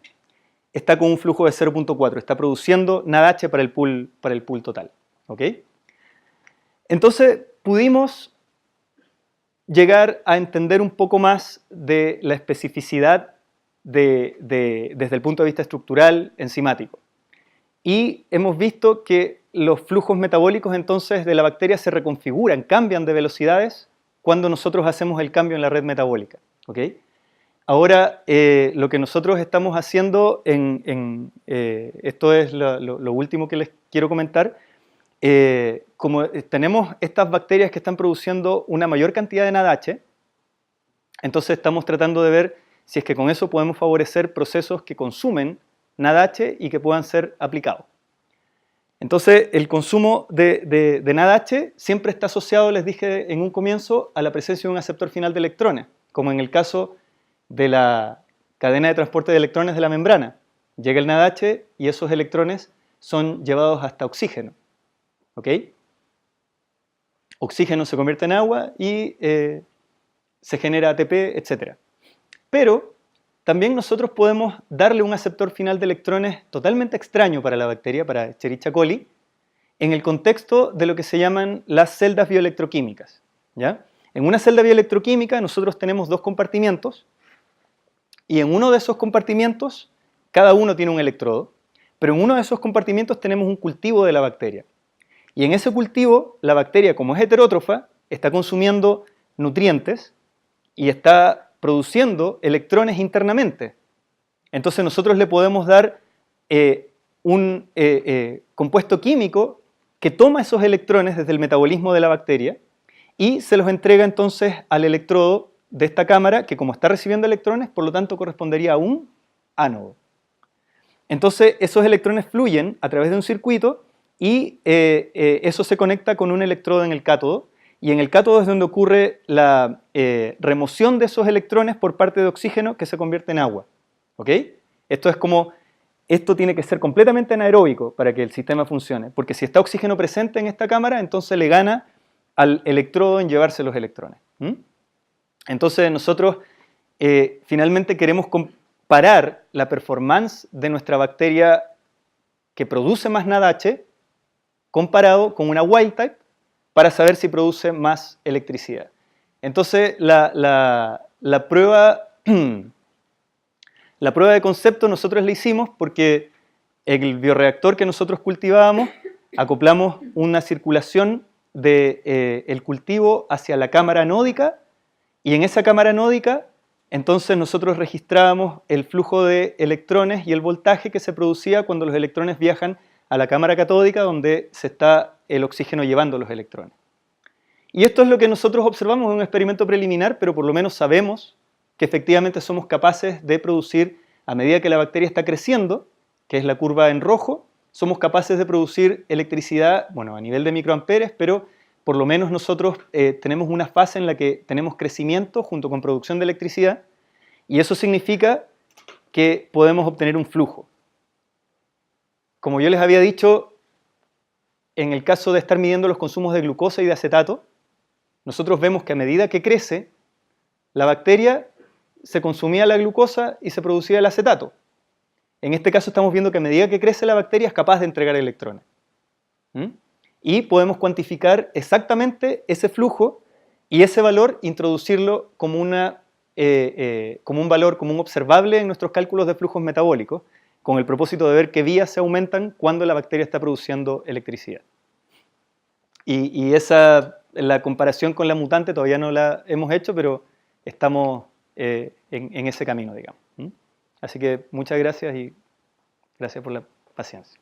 está con un flujo de 0,4, está produciendo NADH para el pool total. ¿Ok? Entonces pudimos llegar a entender un poco más de la especificidad desde el punto de vista estructural enzimático. Y hemos visto que los flujos metabólicos entonces de la bacteria se reconfiguran, cambian de velocidades cuando nosotros hacemos el cambio en la red metabólica. ¿Okay? Ahora, lo que nosotros estamos haciendo, esto es lo último que les quiero comentar, como tenemos estas bacterias que están produciendo una mayor cantidad de NADH, entonces estamos tratando de ver si es que con eso podemos favorecer procesos que consumen NADH y que puedan ser aplicados. Entonces, el consumo de NADH siempre está asociado, les dije en un comienzo, a la presencia de un aceptor final de electrones, como en el caso de la cadena de transporte de electrones de la membrana. Llega el NADH y esos electrones son llevados hasta oxígeno. ¿Ok? Oxígeno se convierte en agua y se genera ATP, etc. Pero también nosotros podemos darle un aceptor final de electrones totalmente extraño para la bacteria, para Escherichia coli, en el contexto de lo que se llaman las celdas bioelectroquímicas. ¿Ya? En una celda bioelectroquímica nosotros tenemos dos compartimientos y en uno de esos compartimientos cada uno tiene un electrodo, pero en uno de esos compartimientos tenemos un cultivo de la bacteria. Y en ese cultivo, la bacteria, como es heterótrofa, está consumiendo nutrientes y está produciendo electrones internamente. Entonces nosotros le podemos dar un compuesto químico que toma esos electrones desde el metabolismo de la bacteria y se los entrega entonces al electrodo de esta cámara, que como está recibiendo electrones, por lo tanto correspondería a un ánodo. Entonces esos electrones fluyen a través de un circuito y eso se conecta con un electrodo en el cátodo, y en el cátodo es donde ocurre la remoción de esos electrones por parte de oxígeno que se convierte en agua. ¿Ok? Esto tiene que ser completamente anaeróbico para que el sistema funcione, porque si está oxígeno presente en esta cámara, entonces le gana al electrodo en llevarse los electrones. Entonces nosotros finalmente queremos comparar la performance de nuestra bacteria que produce más NADH comparado con una wild type para saber si produce más electricidad. Entonces la prueba de concepto nosotros la hicimos porque en el bioreactor que nosotros cultivábamos acoplamos una circulación del cultivo hacia la cámara anódica, y en esa cámara anódica entonces nosotros registrábamos el flujo de electrones y el voltaje que se producía cuando los electrones viajan a la cámara catódica donde se está el oxígeno llevando los electrones. Y esto es lo que nosotros observamos en un experimento preliminar, pero por lo menos sabemos que efectivamente somos capaces de producir, a medida que la bacteria está creciendo, que es la curva en rojo, somos capaces de producir electricidad, bueno, a nivel de microamperes, pero por lo menos nosotros tenemos una fase en la que tenemos crecimiento junto con producción de electricidad, y eso significa que podemos obtener un flujo. Como yo les había dicho, en el caso de estar midiendo los consumos de glucosa y de acetato, nosotros vemos que a medida que crece, la bacteria se consumía la glucosa y se producía el acetato. En este caso estamos viendo que a medida que crece la bacteria es capaz de entregar electrones. Y podemos cuantificar exactamente ese flujo y ese valor, introducirlo como un valor, como un observable en nuestros cálculos de flujos metabólicos, con el propósito de ver qué vías se aumentan cuando la bacteria está produciendo electricidad. Y la comparación con la mutante todavía no la hemos hecho, pero estamos en ese camino, digamos. Así que muchas gracias y gracias por la paciencia.